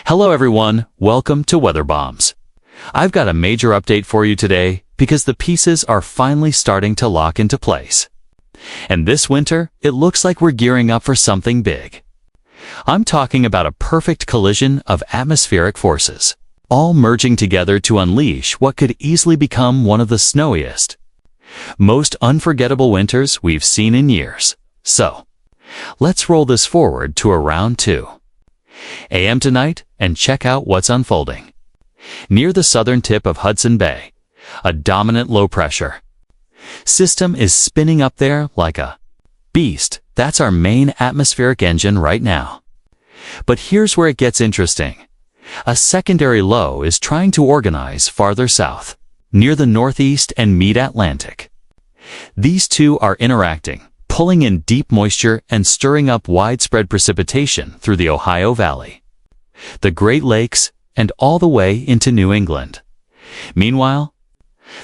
Hello everyone, welcome to Weather Bombs. I've got a major update for you today because the pieces are finally starting to lock into place. And this winter, it looks like we're gearing up for something big. I'm talking about a perfect collision of atmospheric forces, all merging together to unleash what could easily become one of the snowiest, most unforgettable winters we've seen in years. So, let's roll this forward to around 2 a.m. tonight and check out what's unfolding. Near the southern tip of Hudson Bay, a dominant low-pressure system is spinning up there like a beast. That's our main atmospheric engine right now. But here's where it gets interesting. A secondary low is trying to organize farther south, near the northeast and mid-Atlantic. These two are interacting, pulling in deep moisture and stirring up widespread precipitation through the Ohio Valley, the Great Lakes, and all the way into New England. Meanwhile,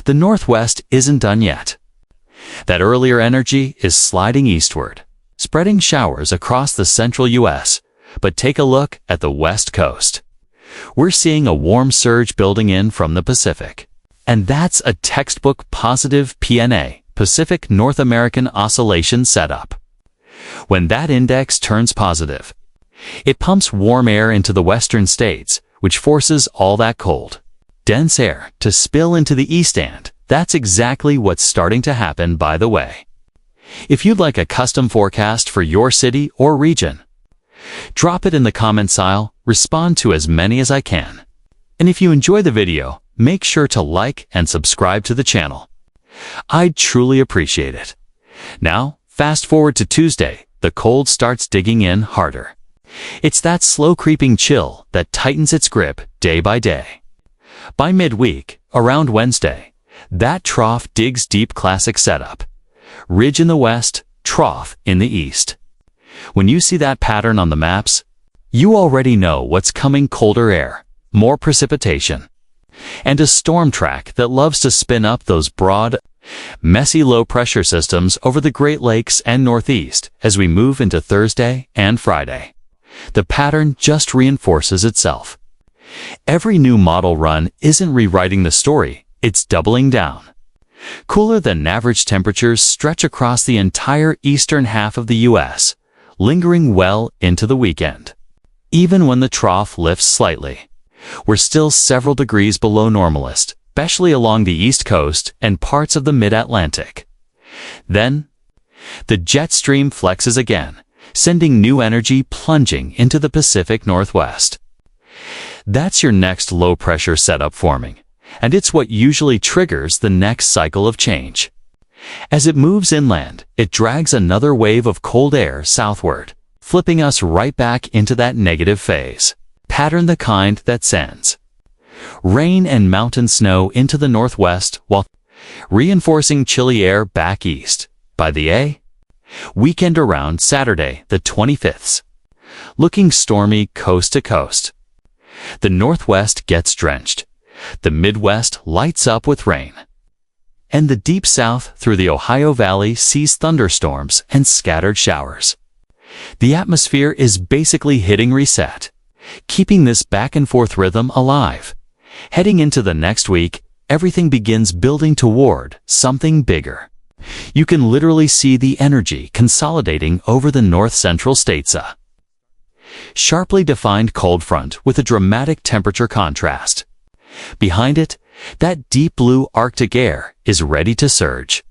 the Northwest isn't done yet. That earlier energy is sliding eastward, spreading showers across the central U.S., but take a look at the West Coast. We're seeing a warm surge building in from the Pacific. And that's a textbook positive PNA, Pacific North American Oscillation setup. When that index turns positive, it pumps warm air into the western states, which forces all that cold, dense air to spill into the east, and that's exactly what's starting to happen, by the way. If you'd like a custom forecast for your city or region, drop it in the comments. I'll respond to as many as I can. And if you enjoy the video, make sure to like and subscribe to the channel. I'd truly appreciate it. Now, fast forward to Tuesday, the cold starts digging in harder. It's that slow creeping chill that tightens its grip day by day. By midweek, around Wednesday, that trough digs deep. Classic setup. Ridge in the west, trough in the east. When you see that pattern on the maps, you already know what's coming: colder air, more precipitation, and a storm track that loves to spin up those broad, messy low-pressure systems over the Great Lakes and Northeast. As we move into Thursday and Friday, the pattern just reinforces itself. Every new model run isn't rewriting the story, it's doubling down. Cooler than average temperatures stretch across the entire eastern half of the U.S., lingering well into the weekend. Even when the trough lifts slightly, we're still several degrees below normalist, especially along the East Coast and parts of the Mid-Atlantic. Then, the jet stream flexes again, sending new energy plunging into the Pacific Northwest. That's your next low-pressure setup forming, and it's what usually triggers the next cycle of change. As it moves inland, it drags another wave of cold air southward, flipping us right back into that negative phase pattern, the kind that sends rain and mountain snow into the northwest while reinforcing chilly air back east. By the weekend around Saturday, the 25th, looking stormy coast to coast. The northwest gets drenched, the Midwest lights up with rain, and the deep south through the Ohio Valley sees thunderstorms and scattered showers. The atmosphere is basically hitting reset, keeping this back-and-forth rhythm alive. Heading into the next week, everything begins building toward something bigger. You can literally see the energy consolidating over the north-central states. A sharply defined cold front with a dramatic temperature contrast. Behind it, that deep blue Arctic air is ready to surge.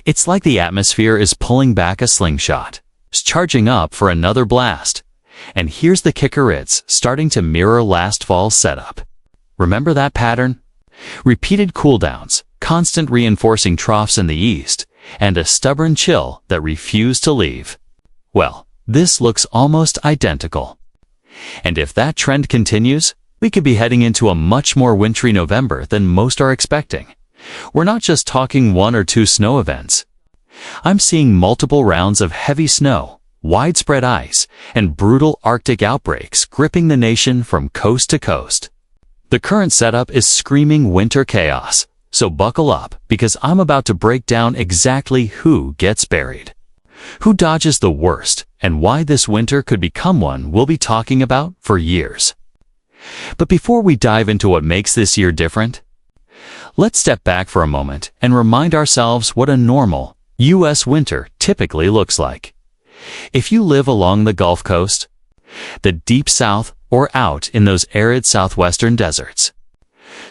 It's like the atmosphere is pulling back a slingshot, charging up for another blast. And here's the kicker: it's starting to mirror last fall's setup. Remember that pattern? Repeated cooldowns, constant reinforcing troughs in the east, and a stubborn chill that refused to leave. Well, this looks almost identical. And if that trend continues, we could be heading into a much more wintry November than most are expecting. We're not just talking 1 or 2 snow events. I'm seeing multiple rounds of heavy snow, widespread ice, and brutal Arctic outbreaks gripping the nation from coast to coast. The current setup is screaming winter chaos, so buckle up because I'm about to break down exactly who gets buried, who dodges the worst, and why this winter could become one we'll be talking about for years. But before we dive into what makes this year different, let's step back for a moment and remind ourselves what a normal U.S. winter typically looks like. If you live along the Gulf Coast, the deep south, or out in those arid southwestern deserts,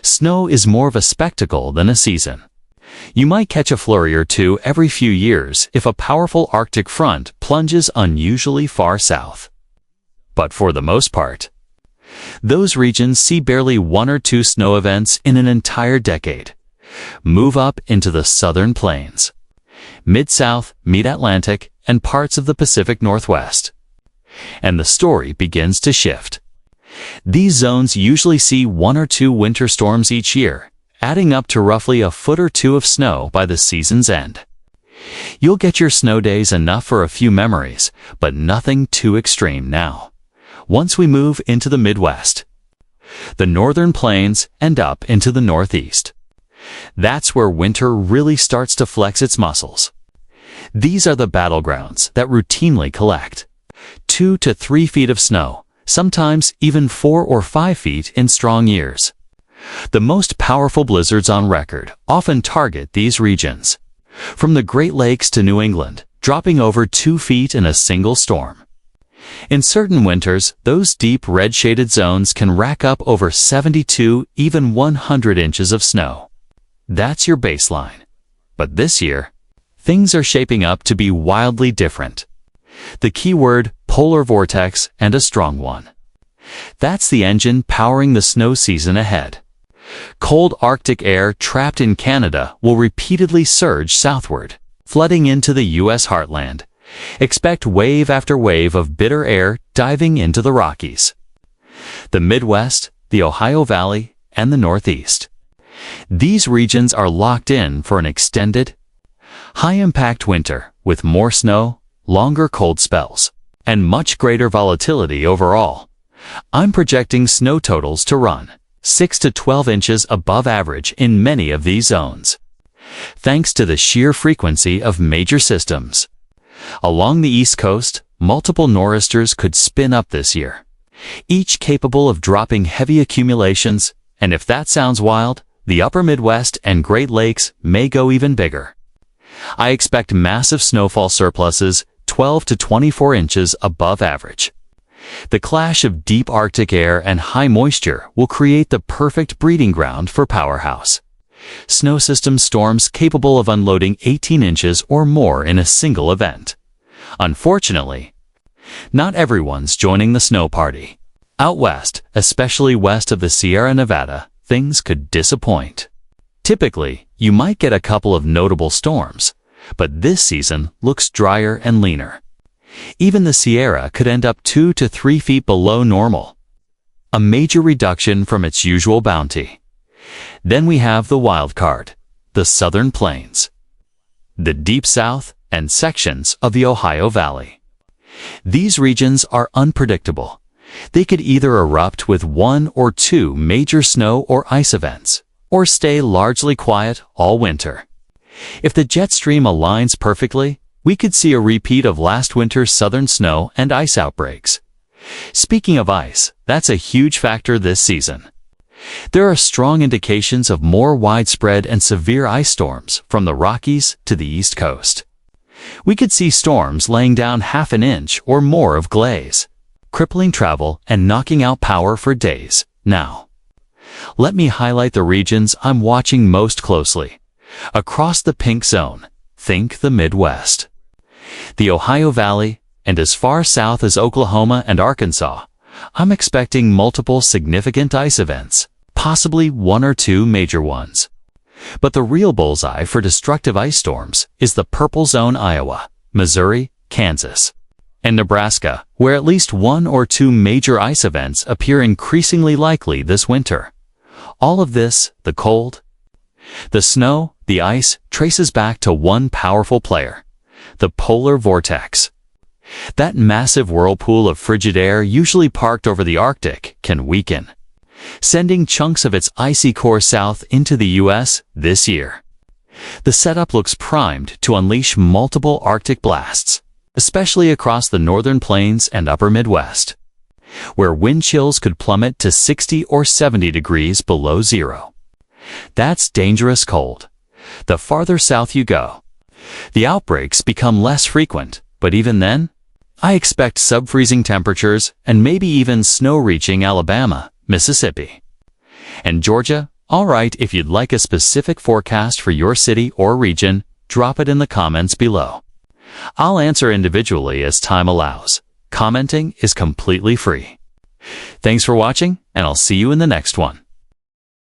snow is more of a spectacle than a season. You might catch a flurry or two every few years if a powerful Arctic front plunges unusually far south. But for the most part, those regions see barely one or two snow events in an entire decade. Move up into the southern plains, mid-south, mid-Atlantic, and parts of the Pacific Northwest, and the story begins to shift. These zones usually see one or two winter storms each year, adding up to roughly a foot or two of snow by the season's end. You'll get your snow days enough for a few memories, but nothing too extreme now. Once we move into the Midwest, the northern plains, and up into the Northeast, that's where winter really starts to flex its muscles. These are the battlegrounds that routinely collect 2 to 3 feet of snow, sometimes even 4 or 5 feet in strong years. The most powerful blizzards on record often target these regions, from the Great Lakes to New England, dropping over 2 feet in a single storm. In certain winters, those deep red-shaded zones can rack up over 72, even 100 inches of snow. That's your baseline. But this year, things are shaping up to be wildly different. The key word, polar vortex, and a strong one. That's the engine powering the snow season ahead. Cold Arctic air trapped in Canada will repeatedly surge southward, flooding into the U.S. heartland. Expect wave after wave of bitter air diving into the Rockies, the Midwest, the Ohio Valley, and the Northeast. These regions are locked in for an extended, high-impact winter with more snow, longer cold spells, and much greater volatility overall. I'm projecting snow totals to run 6 to 12 inches above average in many of these zones, thanks to the sheer frequency of major systems. Along the East Coast, multiple nor'easters could spin up this year, each capable of dropping heavy accumulations, and if that sounds wild, the upper Midwest and Great Lakes may go even bigger. I expect massive snowfall surpluses 12 to 24 inches above average. The clash of deep Arctic air and high moisture will create the perfect breeding ground for powerhouse snow system storms capable of unloading 18 inches or more in a single event. Unfortunately, not everyone's joining the snow party. Out west, especially west of the Sierra Nevada, things could disappoint. Typically, you might get a couple of notable storms, but this season looks drier and leaner. Even the Sierra could end up 2 to 3 feet below normal, a major reduction from its usual bounty. Then we have the wild card, the southern plains, the deep south, and sections of the Ohio Valley. These regions are unpredictable. They could either erupt with 1 or 2 major snow or ice events, or stay largely quiet all winter. If the jet stream aligns perfectly, we could see a repeat of last winter's southern snow and ice outbreaks. Speaking of ice, that's a huge factor this season. There are strong indications of more widespread and severe ice storms from the Rockies to the East Coast. We could see storms laying down half an inch or more of glaze, crippling travel and knocking out power for days. Now, let me highlight the regions I'm watching most closely. Across the pink zone, think the Midwest, the Ohio Valley, and as far south as Oklahoma and Arkansas, I'm expecting multiple significant ice events, possibly 1 or 2 major ones. But the real bullseye for destructive ice storms is the purple zone: Iowa, Missouri, Kansas, and Nebraska, where at least 1 or 2 major ice events appear increasingly likely this winter. All of this, the cold, the snow, the ice, traces back to one powerful player, the polar vortex. That massive whirlpool of frigid air usually parked over the Arctic can weaken, sending chunks of its icy core south into the U.S. this year. The setup looks primed to unleash multiple Arctic blasts, especially across the northern plains and upper Midwest. where wind chills could plummet to 60 or 70 degrees below zero. That's dangerous cold. The farther south you go, the outbreaks become less frequent, but even then, I expect sub-freezing temperatures and maybe even snow reaching Alabama, Mississippi, and Georgia. All right, if you'd like a specific forecast for your city or region, drop it in the comments below. I'll answer individually as time allows. Commenting is completely free. Thanks for watching, and I'll see you in the next one.